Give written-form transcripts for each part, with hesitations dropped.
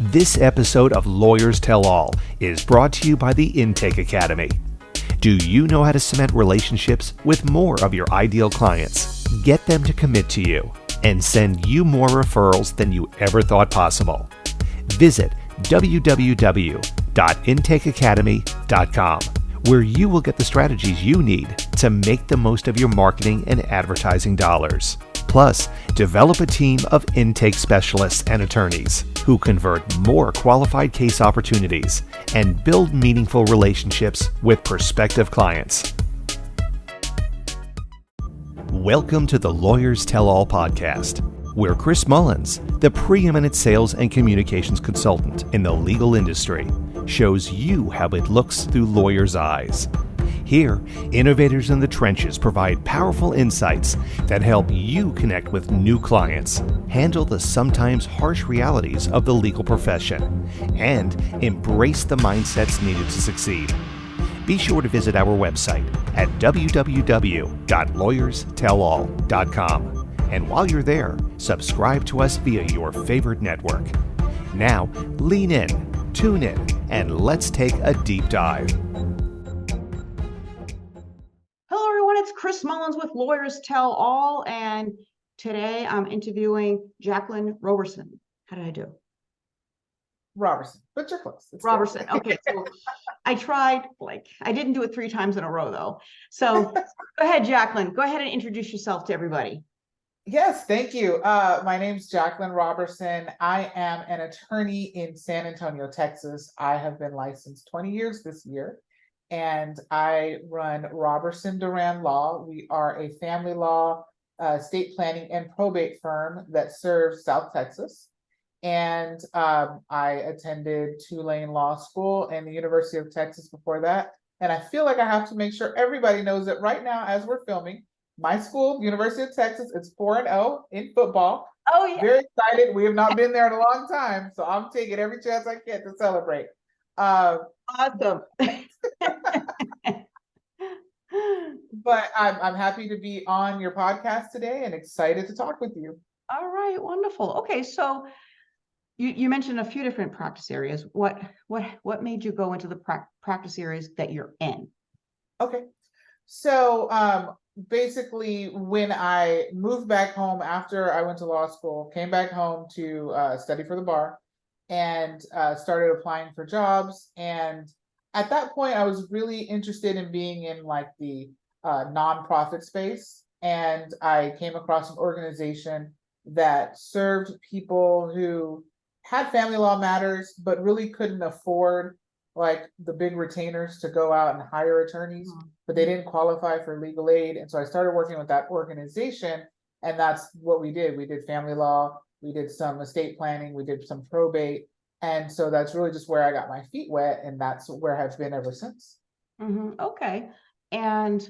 This episode of Lawyers Tell All is brought to you by the Intake Academy. Do you know how to cement relationships with more of your ideal clients, get them to commit to you, and send you more referrals than you ever thought possible? Visit www.intakeacademy.com, where you will get the strategies you need to make the most of your marketing and advertising dollars. Plus, develop a team of intake specialists and attorneys who convert more qualified case opportunities and build meaningful relationships with prospective clients. Welcome to the Lawyers Tell All podcast, where Chris Mullins, the preeminent sales and communications consultant in the legal industry, shows you how it looks through lawyers' eyes. Here, innovators in the trenches provide powerful insights that help you connect with new clients, handle the sometimes harsh realities of the legal profession, and embrace the mindsets needed to succeed. Be sure to visit our website at www.lawyerstellall.com. And while you're there, subscribe to us via your favorite network. Now, lean in, tune in, and let's take a deep dive. It's Chris Mullins with Lawyers Tell All, and today I'm interviewing Jaclyn Roberson. How did I do? Roberson, but you're close. Roberson. Okay, so I tried, I didn't do it 3 times in a row though. So go ahead, Jaclyn. Go ahead and introduce yourself to everybody. Yes, thank you. My name's Jaclyn Roberson. I am an attorney in San Antonio, Texas. I have been licensed 20 years this year. And I run Roberson Duran Law. We are a family law, estate planning, and probate firm that serves South Texas. And I attended Tulane Law School and the University of Texas before that. And I feel like I have to make sure everybody knows that right now, as we're filming, my school, University of Texas, is 4-0 in football. Oh, yeah. Very excited. We have not been there in a long time, so I'm taking every chance I get to celebrate. Awesome. But I'm happy to be on your podcast today and excited to talk with you. All right, wonderful. Okay, so you mentioned a few different practice areas. What made you go into the practice areas that you're in? Okay, so basically, when I moved back home after I went to law school, came back home to study for the bar, and started applying for jobs. And at that point, I was really interested in being in the nonprofit space. And I came across an organization that served people who had family law matters, but really couldn't afford the big retainers to go out and hire attorneys, but they didn't qualify for legal aid. And so I started working with that organization, and that's what we did. We did family law, we did some estate planning, we did some probate. And so that's really just where I got my feet wet, and that's where I've been ever since. Mm-hmm. Okay. And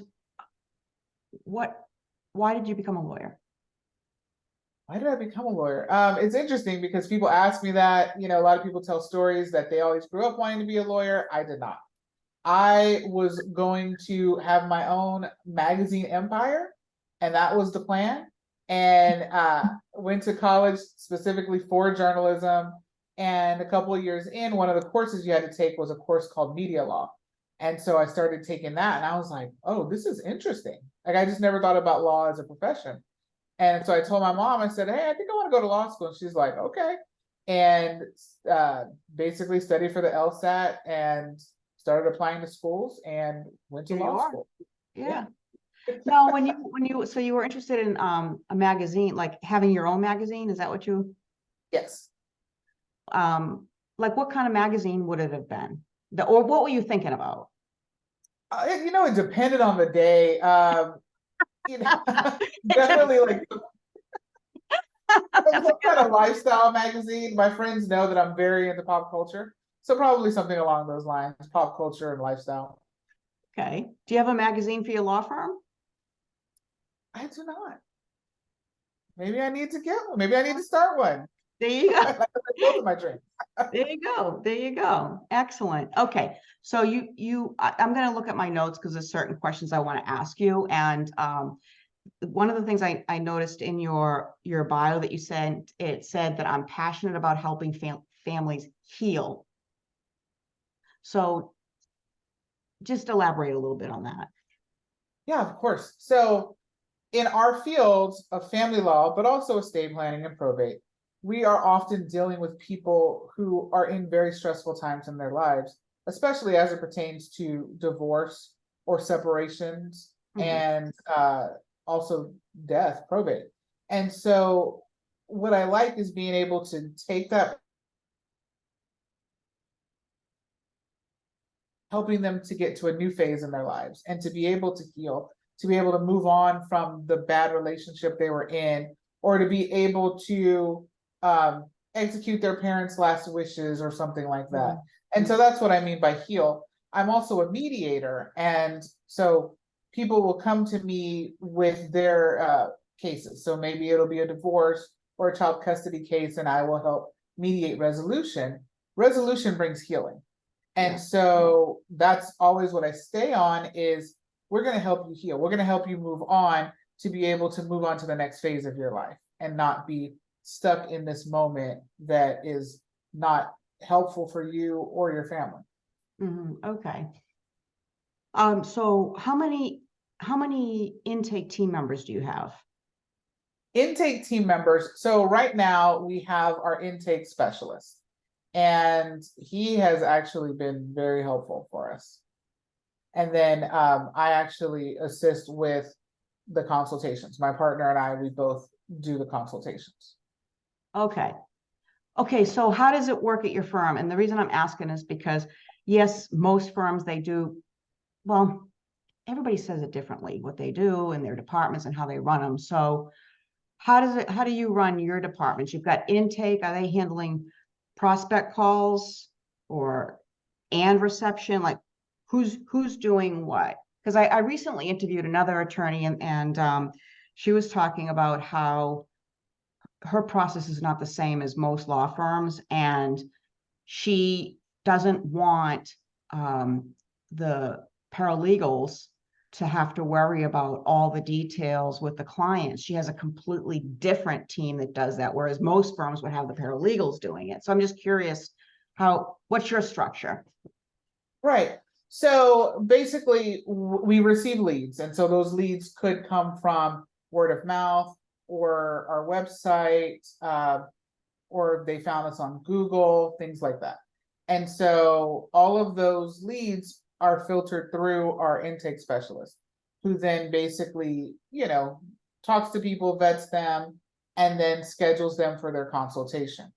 why did you become a lawyer? Why did I become a lawyer? It's interesting because people ask me that. A lot of people tell stories that they always grew up wanting to be a lawyer. I did not. I was going to have my own magazine empire, and that was the plan. And went to college specifically for journalism. And a couple of years in, one of the courses you had to take was a course called media law. And so I started taking that, and I was like, oh, this is interesting. I just never thought about law as a profession. And so I told my mom, I said, hey, I think I want to go to law school. And she's like, okay. And basically studied for the LSAT and started applying to schools and went to law school. Yeah. Now, so you were interested in a magazine, having your own magazine, is that what you? Yes. What kind of magazine would it have been? Or what were you thinking about? It depended on the day. Definitely some kind of lifestyle magazine. My friends know that I'm very into pop culture, so probably something along those lines, pop culture and lifestyle. Okay. Do you have a magazine for your law firm? I do not. Maybe I need to get one. Maybe I need to start one. There you go. Those are my dreams. There you go. There you go. Excellent. Okay. So I'm going to look at my notes because there's certain questions I want to ask you. And one of the things I noticed in your bio that you said, it said that I'm passionate about helping families heal. So just elaborate a little bit on that. Yeah, of course. So in our fields of family law, but also estate planning and probate, we are often dealing with people who are in very stressful times in their lives, especially as it pertains to divorce or separations, and also death, probate. And so what I like is being able to take that, helping them to get to a new phase in their lives and to be able to heal, to be able to move on from the bad relationship they were in, or to be able to execute their parents' last wishes or something like that. And so that's what I mean by heal. I'm also a mediator. And so people will come to me with their cases. So maybe it'll be a divorce or a child custody case, and I will help mediate resolution. Resolution brings healing. And so that's always what I stay on is we're going to help you heal. We're going to help you move on to be able to move on to the next phase of your life and not be stuck in this moment that is not helpful for you or your family. Okay. So how many intake team members do you have? Intake team members. So right now we have our intake specialist, and he has actually been very helpful for us. And then I actually assist with the consultations. My partner and I, we both do the consultations. Okay. Okay, so how does it work at your firm? And the reason I'm asking is because, yes, most firms, they do, well, everybody says it differently, what they do in their departments and how they run them. So how do you run your departments? You've got intake, are they handling prospect calls and reception? Like who's doing what? Because I recently interviewed another attorney, and she was talking about how her process is not the same as most law firms, and she doesn't want the paralegals to have to worry about all the details with the clients. She has a completely different team that does that, whereas most firms would have the paralegals doing it. So I'm just curious, what's your structure? Right. So basically, we receive leads, and so those leads could come from word of mouth or our website, or they found us on Google, things like that. And so all of those leads are filtered through our intake specialist, who then basically, talks to people, vets them, and then schedules them for their consultation.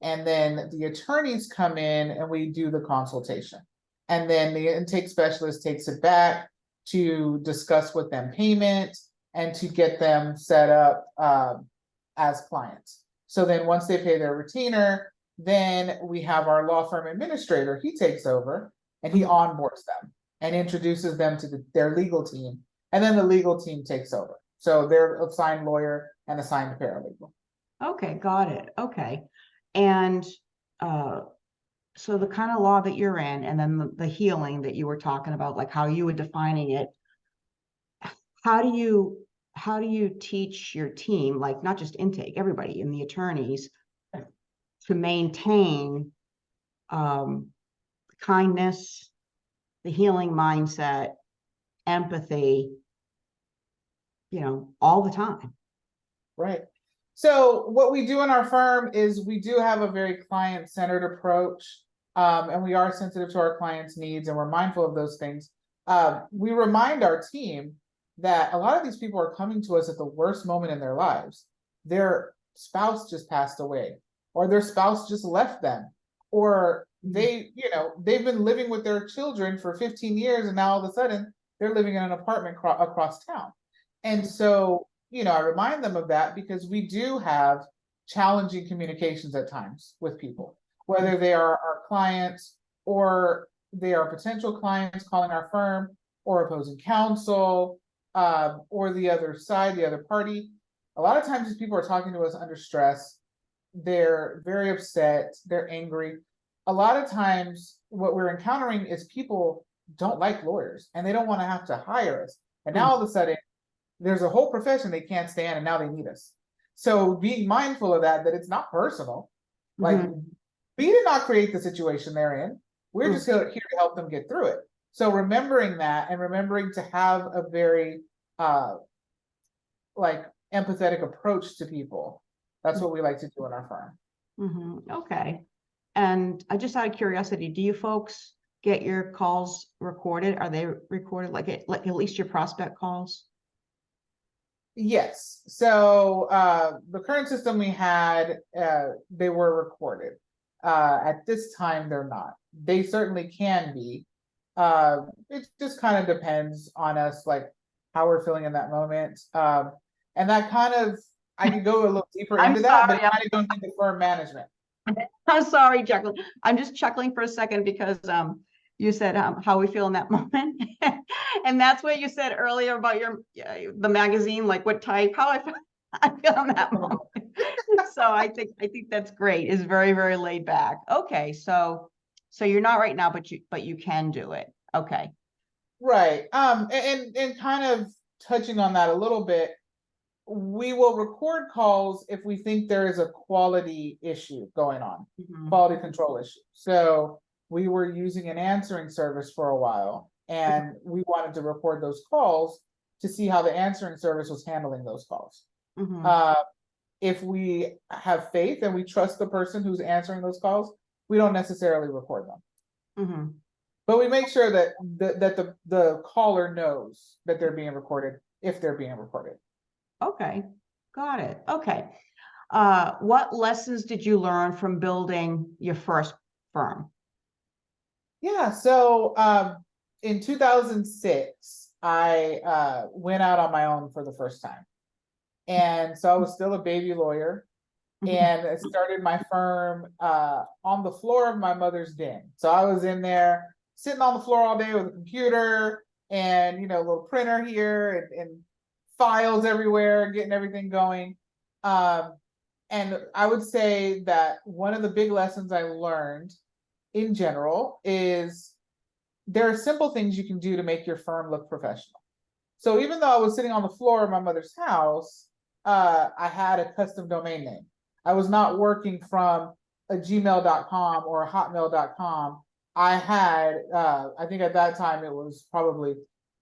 And then the attorneys come in and we do the consultation. And then the intake specialist takes it back to discuss with them payment and to get them set up as clients. So then once they pay their retainer, then we have our law firm administrator. He takes over and he onboards them and introduces them to their legal team. And then the legal team takes over. So they're assigned lawyer and assigned paralegal. Okay, got it. Okay. And so the kind of law that you're in, and then the healing that you were talking about, like how you were defining it, how do you teach your team, like not just intake, everybody in the attorneys, to maintain kindness, the healing mindset, empathy, all the time? Right. So what we do in our firm is we do have a very client-centered approach, and we are sensitive to our clients' needs, and we're mindful of those things. We remind our team that a lot of these people are coming to us at the worst moment in their lives. Their spouse just passed away, or their spouse just left them, or they've been living with their children for 15 years, and now all of a sudden they're living in an apartment across town. And so, I remind them of that because we do have challenging communications at times with people, whether they are our clients or they are potential clients calling our firm, or opposing counsel, or the other side, the other party. A lot of times these people are talking to us under stress. They're very upset. They're angry. A lot of times what we're encountering is people don't like lawyers and they don't want to have to hire us. And now all of a sudden, there's a whole profession they can't stand and now they need us. So being mindful of that it's not personal. Like we did not create the situation they're in. We're just here to help them get through it. So remembering that and remembering to have a very like empathetic approach to people. That's what we like to do in our firm. Okay. And just out of curiosity, do you folks get your calls recorded? Are they recorded like at least your prospect calls? Yes. So the current system we had, they were recorded. At this time, they're not. They certainly can be. It just kind of depends on us, like how we're feeling in that moment. And that kind of, I could go a little deeper into that, but it kind of goes into firm management. I'm sorry, Jaclyn. I'm just chuckling for a second because you said how we feel in that moment. And that's what you said earlier about the magazine, like what type, how I feel in that moment. So I think that's great. It's very, very laid back. Okay, so you're not right now, but you can do it. Okay. Right. And kind of touching on that a little bit, we will record calls if we think there is a quality issue going on, quality control issue. So we were using an answering service for a while, and we wanted to record those calls to see how the answering service was handling those calls. If we have faith and we trust the person who's answering those calls, we don't necessarily record them. But we make sure that the caller knows that they're being recorded if they're being recorded. Okay, got it. Okay. What lessons did you learn from building your first firm? Yeah, so in 2006, I went out on my own for the first time. And so I was still a baby lawyer, and I started my firm on the floor of my mother's den. So I was in there sitting on the floor all day with a computer and, a little printer here and files everywhere, getting everything going. And I would say that one of the big lessons I learned in general is there are simple things you can do to make your firm look professional. So even though I was sitting on the floor of my mother's house, I had a custom domain name. I was not working from a gmail.com or a hotmail.com. I had, I think at that time it was probably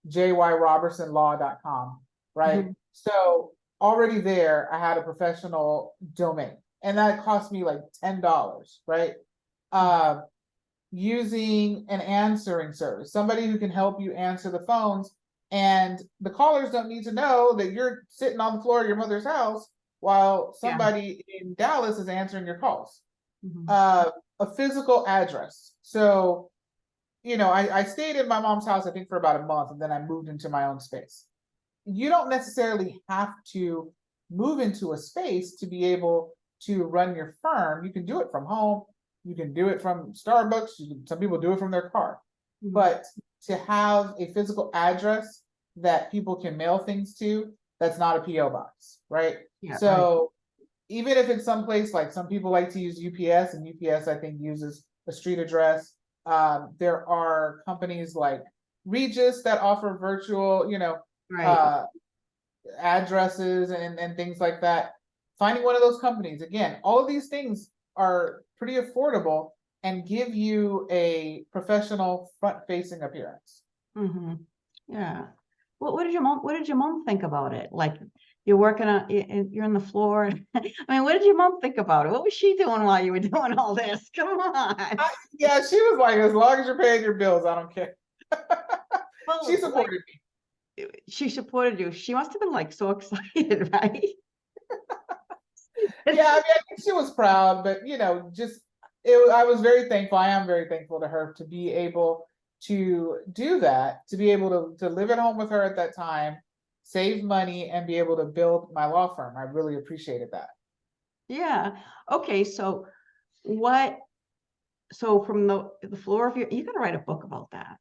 jyrobersonlaw.com, right? So already there, I had a professional domain, and that cost me like $10, right? Using an answering service, somebody who can help you answer the phones, and the callers don't need to know that you're sitting on the floor of your mother's house while somebody in Dallas is answering your calls. A physical address. So, I stayed in my mom's house, I think, for about a month, and then I moved into my own space. You don't necessarily have to move into a space to be able to run your firm. You can do it from home. You can do it from Starbucks. Some people do it from their car. But to have a physical address that people can mail things to, that's not a PO box, right? So even if it's someplace, like some people like to use UPS, and UPS I think uses a street address. There are companies like Regis that offer virtual, addresses and things like that. Finding one of those companies, again, all of these things are pretty affordable and give you a professional front-facing appearance. Yeah. What did your mom think about it? Like, you're working on, you're on the floor. I mean, what did your mom think about it? What was she doing while you were doing all this? Come on. Yeah, she was like, as long as you're paying your bills, I don't care. Well, she supported me. She supported you. She must have been like so excited, right? Yeah, I think she was proud, but I was very thankful. I am very thankful to her to be able to do that, to be able to live at home with her at that time, save money, and be able to build my law firm. I really appreciated that. Yeah. Okay. So from the floor of you gotta write a book about that.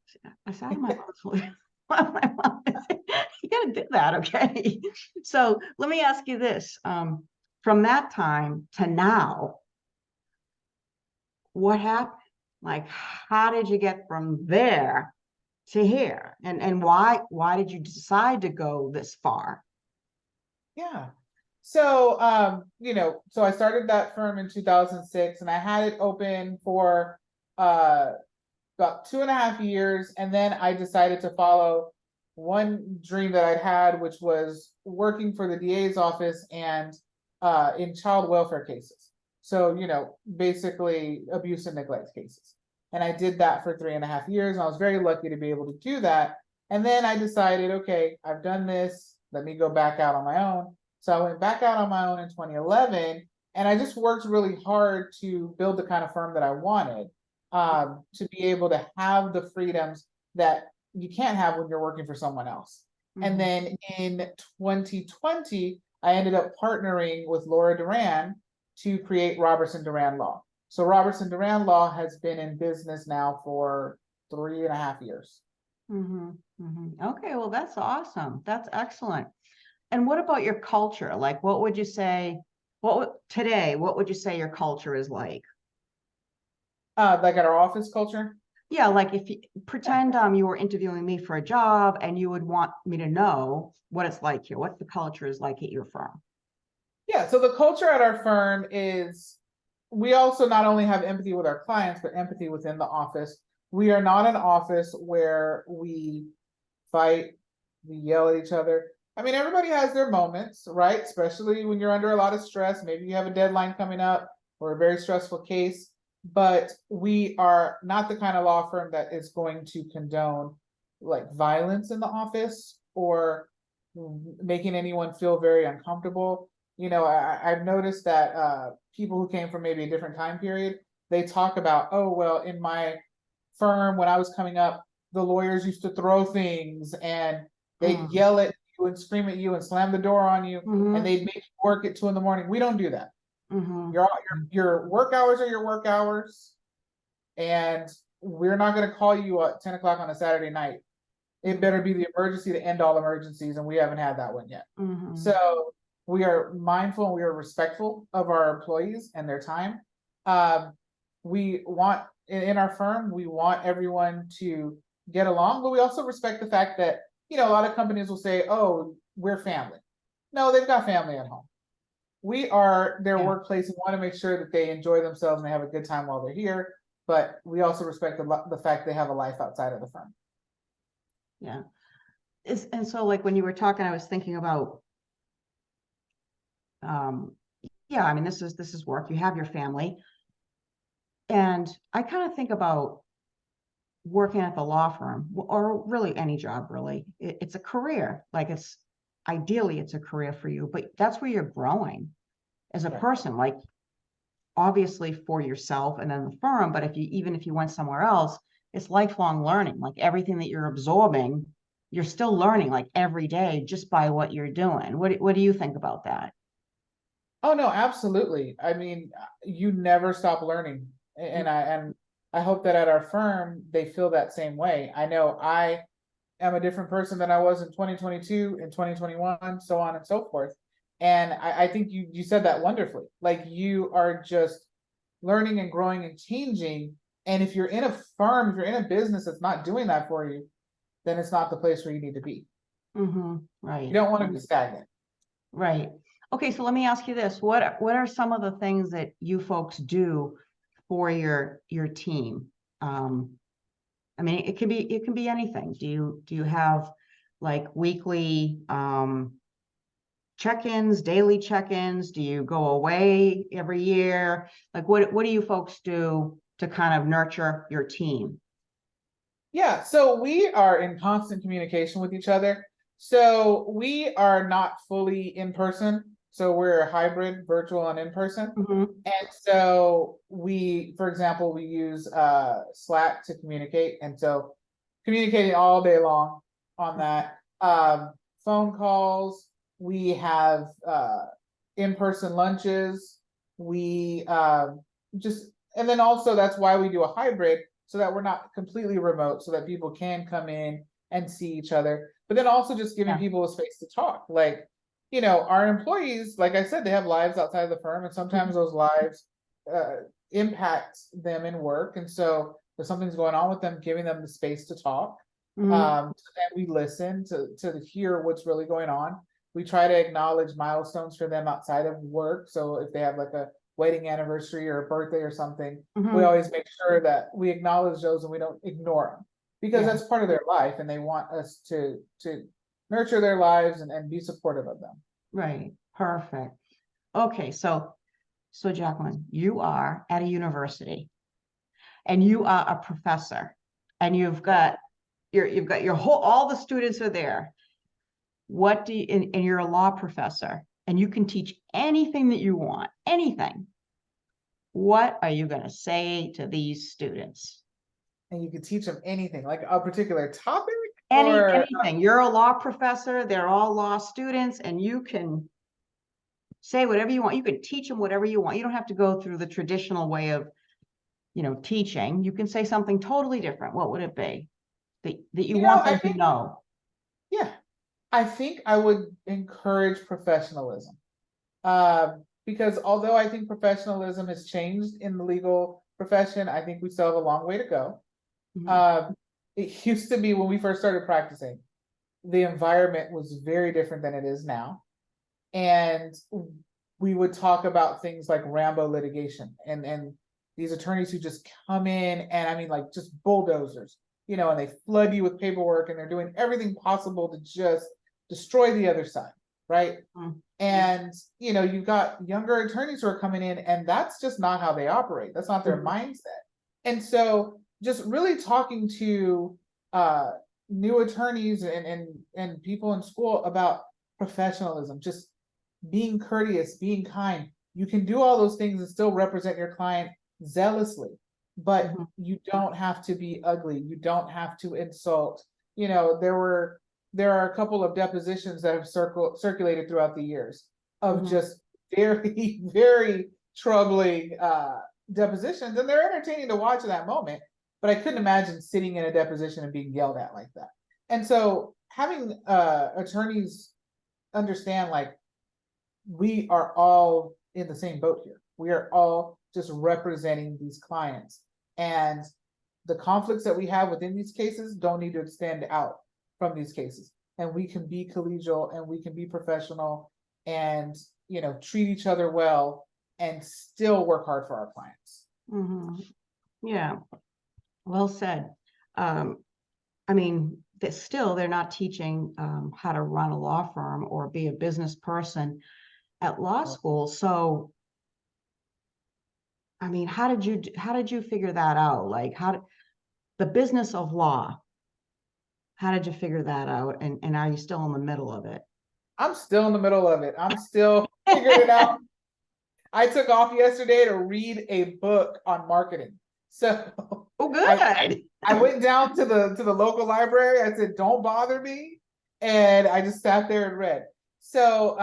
I sat on my floor. My mom, you gotta do that. Okay. So let me ask you this. From that time to now, what happened? Like, how did you get from there to here? And why did you decide to go this far? Yeah. So, so I started that firm in 2006, and I had it open for uh, about 2.5 years. And then I decided to follow one dream that I'd had, which was working for the DA's office and in child welfare cases. So, basically abuse and neglect cases. And I did that for 3.5 years. And I was very lucky to be able to do that. And then I decided, okay, I've done this. Let me go back out on my own. So I went back out on my own in 2011, and I just worked really hard to build the kind of firm that I wanted, to be able to have the freedoms that you can't have when you're working for someone else. And then in 2020, I ended up partnering with Laura Duran to create Roberson Duran Law. So Roberson Duran Law has been in business now for 3.5 years. Okay, well, that's awesome. That's excellent. And what about your culture? Like, what would you say, what would you say your culture is like? Like at our office culture? Yeah, like if you pretend you were interviewing me for a job and you would want me to know what it's like here, what the culture is like at your firm. Yeah, so the culture at our firm is, we also not only have empathy with our clients, but empathy within the office. We are not an office where we fight, we yell at each other. I mean, everybody has their moments, right? Especially when you're under a lot of stress. Maybe you have a deadline coming up or a very stressful case. But we are not the kind of law firm that is going to condone like violence in the office or making anyone feel very uncomfortable. I've noticed that people who came from maybe a different time period, they talk about, oh, well, in my firm when I was coming up, the lawyers used to throw things and they'd yell at you and scream at you and slam the door on you, and they'd make you work at 2 a.m. We don't do that. Your work hours are your work hours, and we're not going to call you at 10 o'clock on a Saturday night. It better be the emergency to end all emergencies, and we haven't had that one yet. So we are mindful and we are respectful of our employees and their time. We want, in our firm, we want everyone to get along, but we also respect the fact that, a lot of companies will say, oh, we're family. No, they've got family at home. We are their workplace and want to make sure that they enjoy themselves and they have a good time while they're here. But we also respect the fact they have a life outside of the firm. Yeah. And so like when you were talking, I was thinking about, I mean, this is work. You have your family. And I kind of think about working at the law firm, or really any job, really. It's a career. Like ideally it's a career for you, but that's where you're growing as a person, like obviously for yourself and then the firm. But even if you went somewhere else, it's lifelong learning. Like everything that you're absorbing, you're still learning like every day just by what you're doing. What do you think about that? Oh no, absolutely. I mean, you never stop learning. And I hope that at our firm, they feel that same way. I know I am a different person than I was in 2022, in 2021, so on and so forth. And I think you said that wonderfully. Like you are just learning and growing and changing. And if you're in a firm, if you're in a business that's not doing that for you, then it's not the place where you need to be. Right. You don't want to be stagnant. Right. Okay, so let me ask you this. What are some of the things that you folks do for your team? I mean, it can be anything. Do you have like weekly check-ins, daily check-ins? Do you go away every year? Like what do you folks do to kind of nurture your team? Yeah, so we are in constant communication with each other. So we are not fully in person. So we're a hybrid, virtual and in person. And so for example, we use Slack to communicate. And so communicating all day long on that. Phone calls, we have in-person lunches, and then also that's why we do a hybrid, so that we're not completely remote, so that people can come in and see each other, but then also just giving people a space to talk. Like, our employees, like I said, they have lives outside of the firm, and sometimes those lives impact them in work. And so if something's going on with them, giving them the space to talk, so that we listen to hear what's really going on. We try to acknowledge milestones for them outside of work. So if they have like a wedding anniversary or a birthday or something, we always make sure that we acknowledge those and we don't ignore them, because Yeah. that's part of their life and they want us to nurture their lives and be supportive of them. Right. Perfect. Okay. So Jaclyn, you are at a university and you are a professor and you've got your whole, all the students are there. What do you, and you're a law professor and you can teach anything that you want, anything. What are you going to say to these students? And you can teach them anything, like a particular topic or Anything. You're a law professor, they're all law students, and you can say whatever you want. You can teach them whatever you want. You don't have to go through the traditional way of, teaching. You can say something totally different. What would it be that you want them to know? Yeah, I think I would encourage professionalism. Because although I think professionalism has changed in the legal profession, I think we still have a long way to go. It used to be, when we first started practicing, the environment was very different than it is now. And we would talk about things like Rambo litigation and these attorneys who just come in and, I mean, like just bulldozers, and they flood you with paperwork and they're doing everything possible to just destroy the other side, right? And you've got younger attorneys who are coming in and that's just not how they operate. That's not their mindset. And so just really talking to new attorneys and people in school about professionalism, just being courteous, being kind. You can do all those things and still represent your client zealously, but you don't have to be ugly. You don't have to insult. There are a couple of depositions that have circulated throughout the years of just very, very troubling depositions, and they're entertaining to watch in that moment. But I couldn't imagine sitting in a deposition and being yelled at like that. And so having attorneys understand, like, we are all in the same boat here. We are all just representing these clients, and the conflicts that we have within these cases don't need to extend out from these cases. And we can be collegial and we can be professional and, treat each other well and still work hard for our clients. Yeah. Well said. I mean, they're not teaching how to run a law firm or be a business person at law school. So, I mean, how did you figure that out? Like, the business of law, how did you figure that out? And are you still in the middle of it? I'm still in the middle of it. I'm still figuring it out. I took off yesterday to read a book on marketing. So good. I went down to the local library. I said, don't bother me. And I just sat there and read. So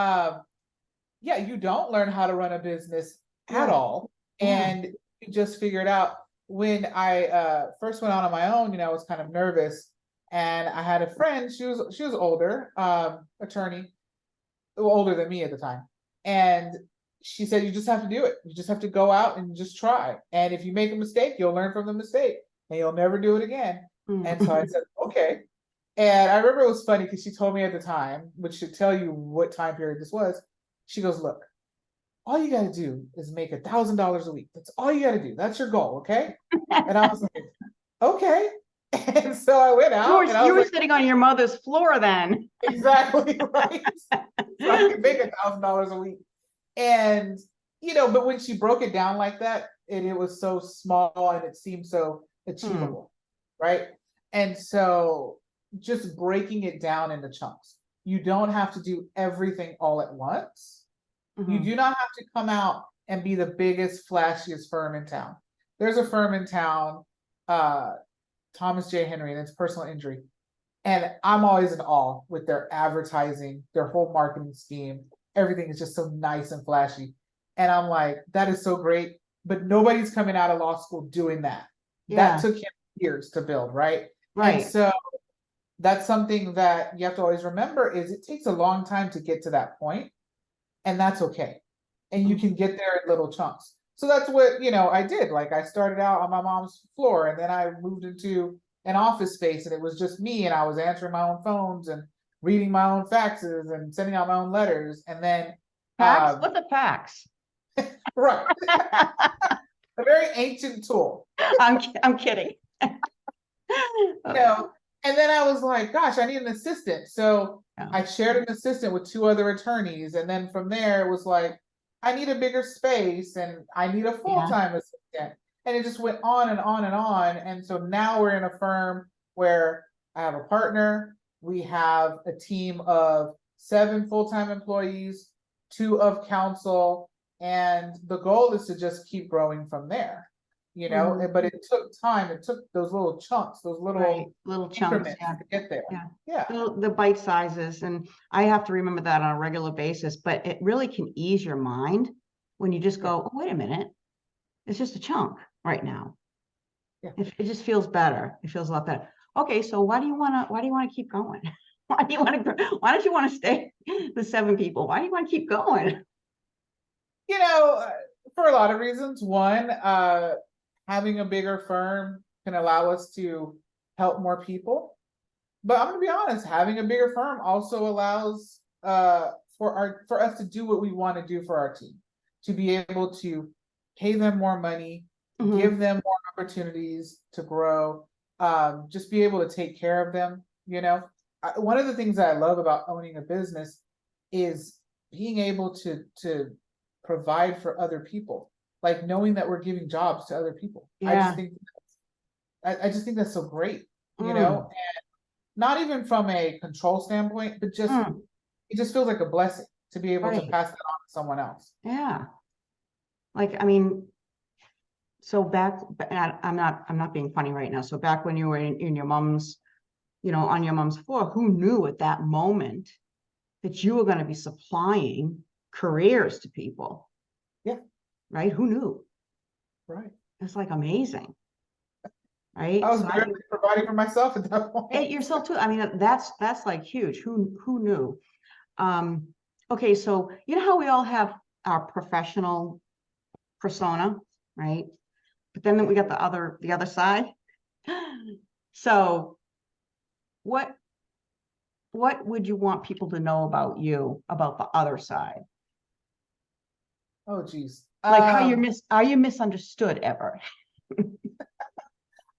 yeah, you don't learn how to run a business at all. And you just figure it out. When I first went out on my own, I was kind of nervous. And I had a friend, she was older, attorney, older than me at the time. And she said, you just have to do it. You just have to go out and just try. And if you make a mistake, you'll learn from the mistake and you'll never do it again. And so I said, okay. And I remember it was funny because she told me at the time, which should tell you what time period this was. She goes, look, all you got to do is make $1,000 a week. That's all you got to do. That's your goal. Okay. And I was like, okay. And so I went out. You were sitting on your mother's floor then. Exactly, right. So I could make $1,000 a week. And, but when she broke it down like that, and it was so small and it seemed so achievable, right? And so just breaking it down into chunks. You don't have to do everything all at once. You do not have to come out and be the biggest, flashiest firm in town. There's a firm in town, Thomas J. Henry, and it's personal injury. And I'm always in awe with their advertising, their whole marketing scheme. Everything is just so nice and flashy. And I'm like, that is so great. But nobody's coming out of law school doing that. That took him years to build, right? Right. And so that's something that you have to always remember is it takes a long time to get to that point. And that's okay. And you can get there in little chunks. So that's what, I did. Like I started out on my mom's floor and then I moved into an office space and it was just me and I was answering my own phones and reading my own faxes and sending out my own letters. And then Fax? What's a fax? right. A very ancient tool. I'm kidding. You know, and then I was like, gosh, I need an assistant. So I shared an assistant with 2 other attorneys. And then from there, it was like, I need a bigger space and I need a full-time assistant. And it just went on and on and on. And so now we're in a firm where I have a partner. We have a team of 7 full-time employees, 2 of counsel. And the goal is to just keep growing from there. You know, but it took time. It took those little chunks, those little chunks to get there. Yeah. The bite sizes, and I have to remember that on a regular basis. But it really can ease your mind when you just go, oh, wait a minute, it's just a chunk right now. Yeah. It just feels better. It feels a lot better. Okay, so why do you want to keep going? Why don't you want to stay the 7 people? Why do you want to keep going? You know, for a lot of reasons. One, having a bigger firm can allow us to help more people. But I'm gonna be honest, having a bigger firm also allows for us to do what we want to do for our team, to be able to pay them more money, give them more opportunities to grow, just be able to take care of them. You know, one of the things that I love about owning a business is being able to provide for other people. Like knowing that we're giving jobs to other people. I just think that's so great, you know, and not even from a control standpoint, but just it just feels like a blessing to be able to pass that on to someone else. Yeah. Like, I mean, so I'm not being funny right now. So back when you were in your mom's, you know, on your mom's floor, who knew at that moment that you were going to be supplying careers to people? Yeah. Right? Who knew? Right. It's like amazing. Right? I was barely providing for myself at that point. Yourself too. I mean, that's like huge. Who knew? Okay, so you know how we all have our professional persona, right? But then we got the other side. So what would you want people to know about you, about the other side? Oh geez. Like how are you misunderstood ever?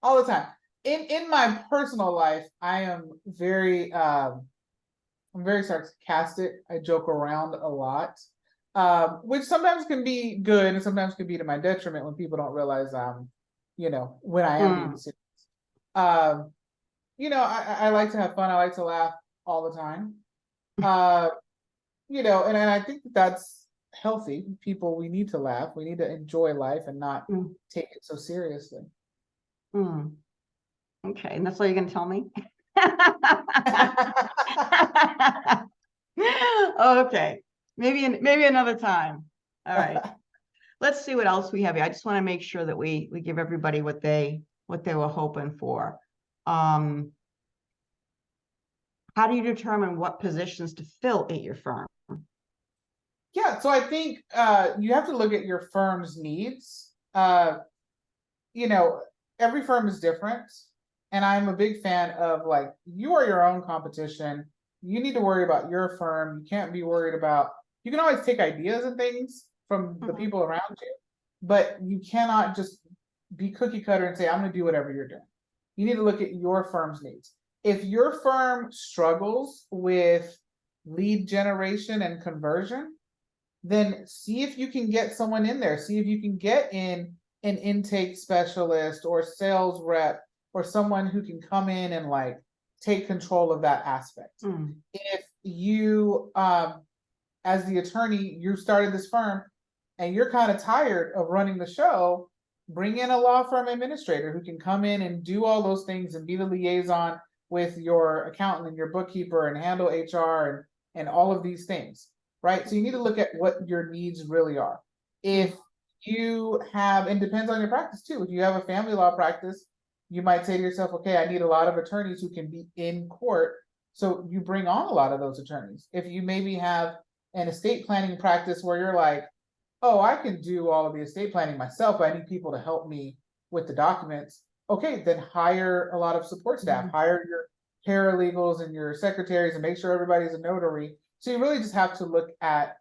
All the time. In my personal life, I am I'm very sarcastic. I joke around a lot, which sometimes can be good and sometimes can be to my detriment when people don't realize you know, when I am being serious. You know, I like to have fun. I like to laugh all the time. You know, and I think that's healthy. People, we need to laugh. We need to enjoy life and not take it so seriously. Okay, and that's all you're going to tell me? Okay, maybe another time. All right. Let's see what else we have here. I just want to make sure that we give everybody what they were hoping for. How do you determine what positions to fill at your firm? Yeah, so I think you have to look at your firm's needs. You know, every firm is different. And I'm a big fan of like, you are your own competition. You need to worry about your firm. You can't be worried about, you can always take ideas and things from the people around you, but you cannot just be cookie cutter and say, I'm going to do whatever you're doing. You need to look at your firm's needs. If your firm struggles with lead generation and conversion, then see if you can get someone in there. See if you can get in an intake specialist or sales rep or someone who can come in and like take control of that aspect. If you, as the attorney, you started this firm and you're kind of tired of running the show, bring in a law firm administrator who can come in and do all those things and be the liaison with your accountant and your bookkeeper and handle HR and all of these things, right? So you need to look at what your needs really are. If you have, and depends on your practice too, if you have a family law practice, you might say to yourself, okay, I need a lot of attorneys who can be in court. So you bring on a lot of those attorneys. If you maybe have an estate planning practice where you're like, oh, I can do all of the estate planning myself, but I need people to help me with the documents. Okay, then hire a lot of support staff, hire paralegals and your secretaries and make sure everybody's a notary. So you really just have to look at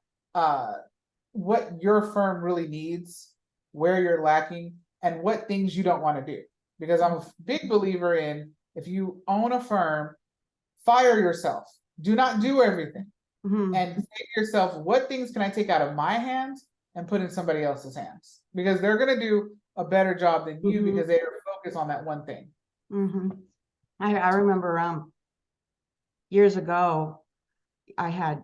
what your firm really needs, where you're lacking, and what things you don't want to do. Because I'm a big believer in, if you own a firm, fire yourself. Do not do everything. And say to yourself, what things can I take out of my hands and put in somebody else's hands? Because they're going to do a better job than you because they are focused on that one thing. I remember years ago, I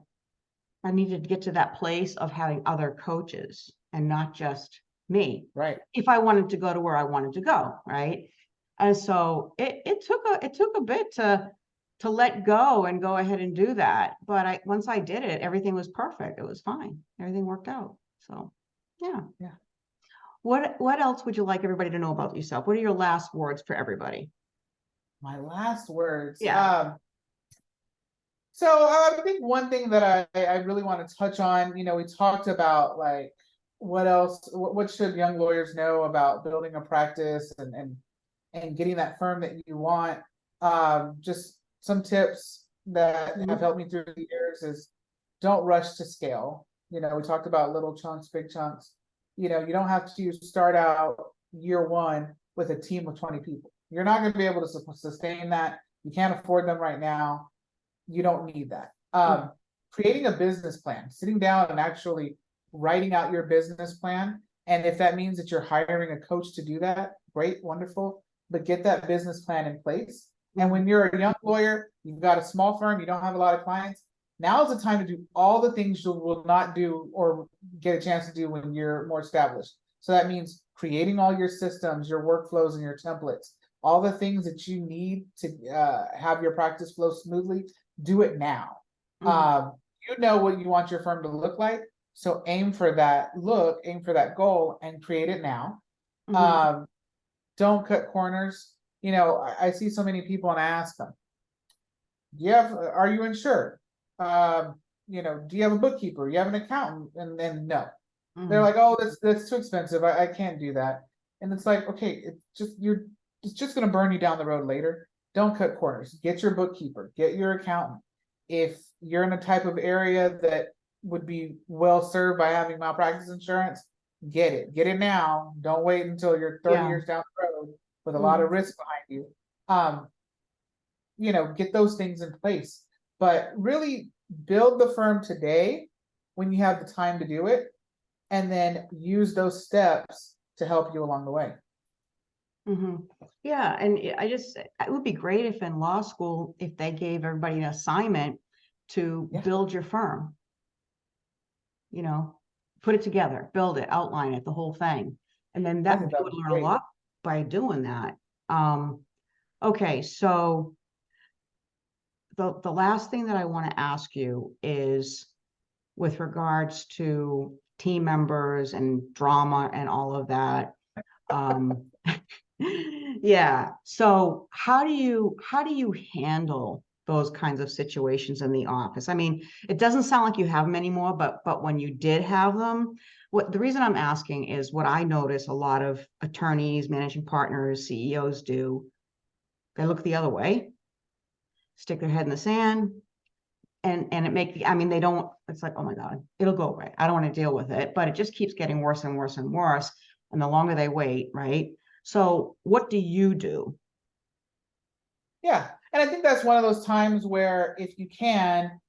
needed to get to that place of having other coaches and not just me. Right. If I wanted to go to where I wanted to go, right? And so it took a bit to let go and go ahead and do that. But once I did it, everything was perfect. It was fine. Everything worked out. So yeah. What else would you like everybody to know about yourself? What are your last words for everybody? My last words. Yeah. So I think one thing that I really want to touch on, we talked about like what else, what should young lawyers know about building a practice and getting that firm that you want. Just some tips that have helped me through the years is don't rush to scale. We talked about little chunks, big chunks. You don't have to start out year one with a team of 20 people. You're not going to be able to sustain that. You can't afford them right now. You don't need that. Creating a business plan, sitting down and actually writing out your business plan. And if that means that you're hiring a coach to do that, great, wonderful, but get that business plan in place. And when you're a young lawyer, you've got a small firm, you don't have a lot of clients, now is the time to do all the things you will not do or get a chance to do when you're more established. So that means creating all your systems, your workflows, and your templates, all the things that you need to have your practice flow smoothly. Do it now. You know what you want your firm to look like, so aim for that look, aim for that goal, and create it now. Don't cut corners. I see so many people and I ask them, are you insured? Do you have a bookkeeper? You have an accountant? And then no. They're like, oh, that's too expensive. I can't do that. And it's like, okay, it's just going to burn you down the road later. Don't cut corners. Get your bookkeeper, get your accountant. If you're in a type of area that would be well served by having malpractice insurance, get it now. Don't wait until you're 30 years down the road with a lot of risk behind you. Get those things in place, but really build the firm today when you have the time to do it, and then use those steps to help you along the way. Yeah, and it would be great if in law school, if they gave everybody an assignment to build your firm, put it together, build it, outline it, the whole thing. And then that would learn a lot by doing that. Okay, so the last thing that I want to ask you is with regards to team members and drama and all of that. Yeah. So how do you handle those kinds of situations in the office? I mean, it doesn't sound like you have them anymore, but when you did have them, the reason I'm asking is what I notice a lot of attorneys, managing partners, CEOs do. They look the other way, stick their head in the sand, and they don't, it's like, oh my God, it'll go away. I don't want to deal with it, but it just keeps getting worse and worse and worse. And the longer they wait, right? So what do you do? Yeah. And I think that's one of those times where if you can,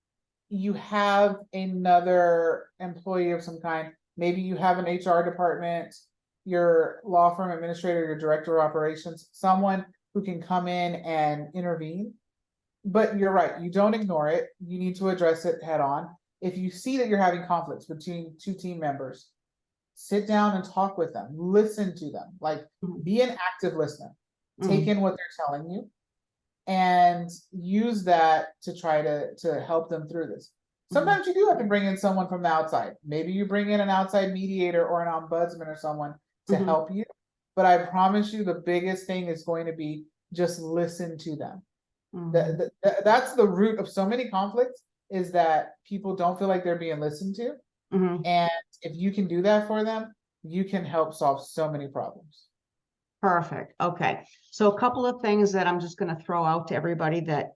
you have another employee of some kind. Maybe you have an HR department, your law firm administrator, your director of operations, someone who can come in and intervene. But you're right, you don't ignore it. You need to address it head on. If you see that you're having conflicts between two team members, sit down and talk with them, listen to them, like be an active listener, take in what they're telling you, and use that to try to help them through this. Sometimes you do have to bring in someone from the outside. Maybe you bring in an outside mediator or an ombudsman or someone to help you. But I promise you, the biggest thing is going to be just listen to them. That's the root of so many conflicts, is that people don't feel like they're being listened to. And if you can do that for them, you can help solve so many problems. Perfect. Okay. So a couple of things that I'm just going to throw out to everybody that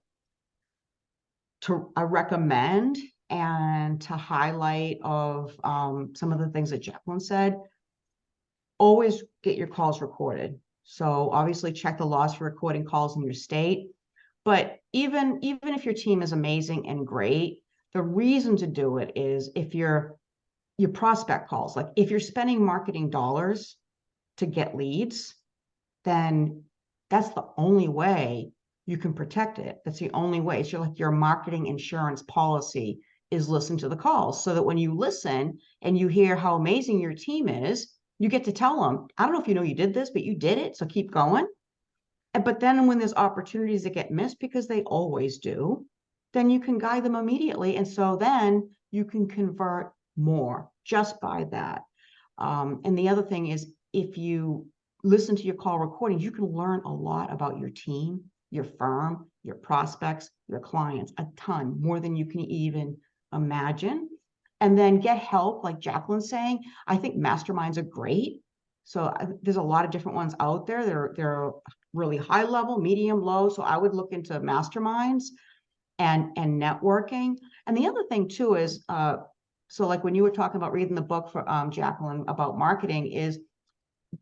I recommend and to highlight of some of the things that Jaclyn said, always get your calls recorded. So obviously check the laws for recording calls in your state. But even if your team is amazing and great, the reason to do it is if your prospect calls, like if you're spending marketing dollars to get leads, then that's the only way you can protect it. That's the only way. It's like your marketing insurance policy is listen to the calls, so that when you listen and you hear how amazing your team is, you get to tell them, I don't know if you know you did this, but you did it, so keep going. But then when there's opportunities that get missed, because they always do, then you can guide them immediately. And so then you can convert more just by that. And the other thing is, if you listen to your call recordings, you can learn a lot about your team, your firm, your prospects, your clients, a ton more than you can even imagine. And then get help, like Jaclyn's saying. I think masterminds are great. So there's a lot of different ones out there. They're really high level, medium, low. So I would look into masterminds and networking. And the other thing too is, so like when you were talking about reading the book for Jaclyn about marketing, is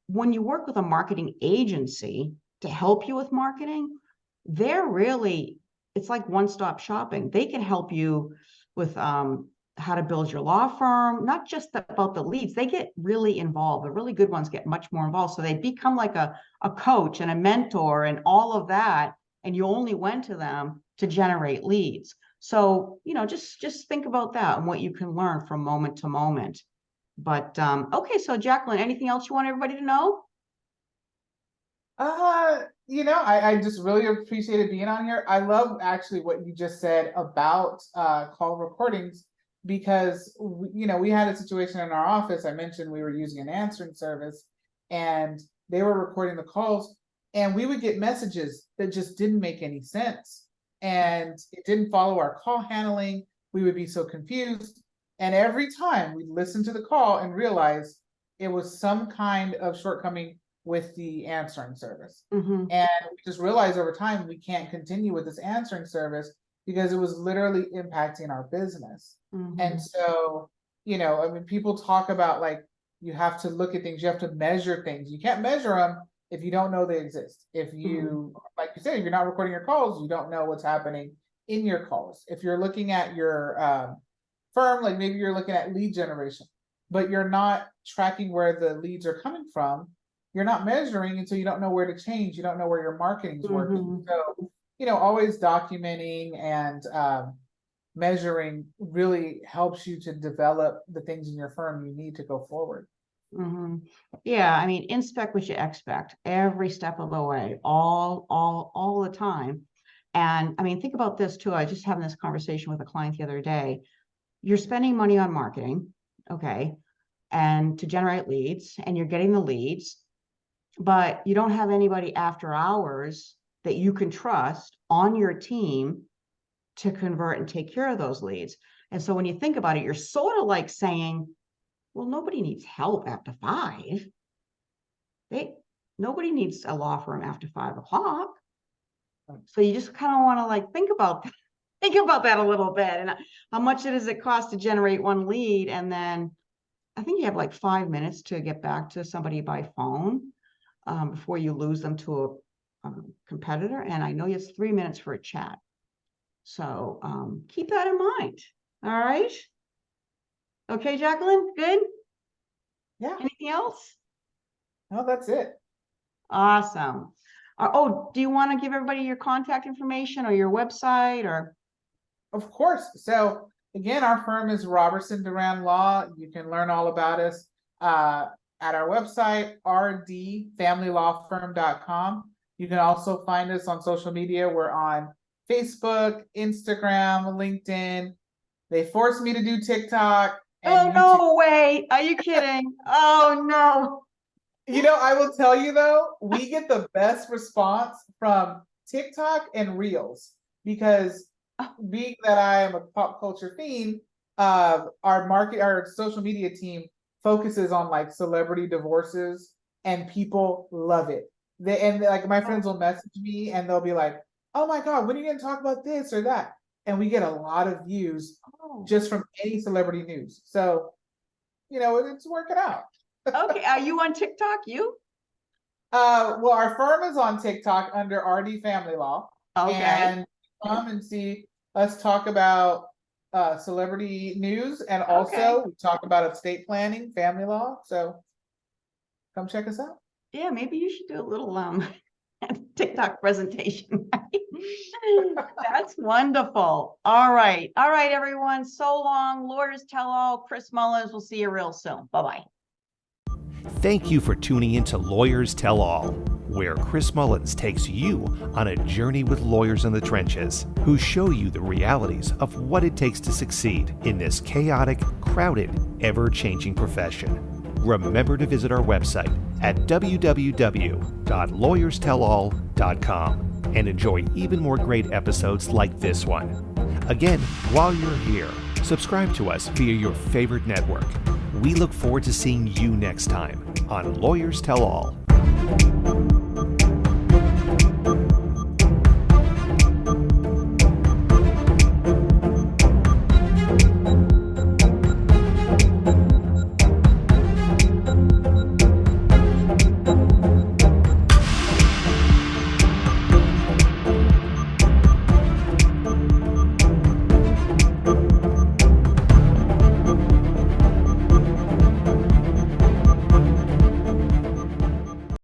when you work with a marketing agency to help you with marketing, they're really, it's like one-stop shopping. They can help you with how to build your law firm, not just about the leads. They get really involved. The really good ones get much more involved. So they become like a coach and a mentor and all of that. And you only went to them to generate leads. So, just think about that and what you can learn from moment to moment. But okay, so Jaclyn, anything else you want everybody to know? I just really appreciated being on here. I love actually what you just said about call recordings, because we had a situation in our office. I mentioned we were using an answering service, and they were recording the calls, and we would get messages that just didn't make any sense, and it didn't follow our call handling. We would be so confused, and every time we'd listen to the call and realize it was some kind of shortcoming with the answering service. Mm-hmm. And we just realized over time we can't continue with this answering service because it was literally impacting our business. Mm-hmm. And so, people talk about, like, you have to look at things, you have to measure things. You can't measure them if you don't know they exist. If you, like you said, if you're not recording your calls, you don't know what's happening in your calls. If you're looking at your firm, like maybe you're looking at lead generation, but you're not tracking where the leads are coming from, you're not measuring, and so you don't know where to change. You don't know where your marketing is working. So, always documenting and measuring really helps you to develop the things in your firm you need to go forward. Mm-hmm. Yeah, I mean, inspect what you expect every step of the way, all the time. And I mean, think about this too. I was just having this conversation with a client the other day. You're spending money on marketing, okay, and to generate leads, and you're getting the leads, but you don't have anybody after hours that you can trust on your team to convert and take care of those leads. And so when you think about it, you're sort of like saying, well, nobody needs help after 5. Nobody needs a law firm after 5 o'clock. So you just kind of want to like think about that a little bit, and how much does it cost to generate one lead? And then I think you have like 5 minutes to get back to somebody by phone before you lose them to a competitor. And I know it's 3 minutes for a chat. So keep that in mind. All right. Okay, Jaclyn, good? Yeah. Anything else? No, that's it. Awesome. Do you want to give everybody your contact information or your website or? Of course. So again, our firm is Roberson Duran Law. You can learn all about us at our website, rdfamilylawfirm.com. You can also find us on social media. We're on Facebook, Instagram, LinkedIn. They forced me to do TikTok. Oh, no way. Are you kidding? Oh, no. I will tell you though, we get the best response from TikTok and Reels, because being that I am a pop culture fiend, our social media team focuses on like celebrity divorces, and people love it. Like my friends will message me and they'll be like, "Oh my God, when are you going to talk about this or that?" and we get a lot of views just from any celebrity news. So, it's working out. Okay, are you on TikTok? You? Well, our firm is on TikTok under RD Family Law. Okay. And come and see us talk about celebrity news, and also we talk about estate planning, family law. So come check us out. Yeah, maybe you should do a little TikTok presentation. That's wonderful. All right, everyone. So long. Lawyers Tell All. Chris Mullins. We'll see you real soon. Bye-bye. Thank you for tuning in to Lawyers Tell All, where Chris Mullins takes you on a journey with lawyers in the trenches who show you the realities of what it takes to succeed in this chaotic, crowded, ever-changing profession. Remember to visit our website at www.lawyerstellall.com and enjoy even more great episodes like this one. Again, while you're here, subscribe to us via your favorite network. We look forward to seeing you next time on Lawyers Tell All.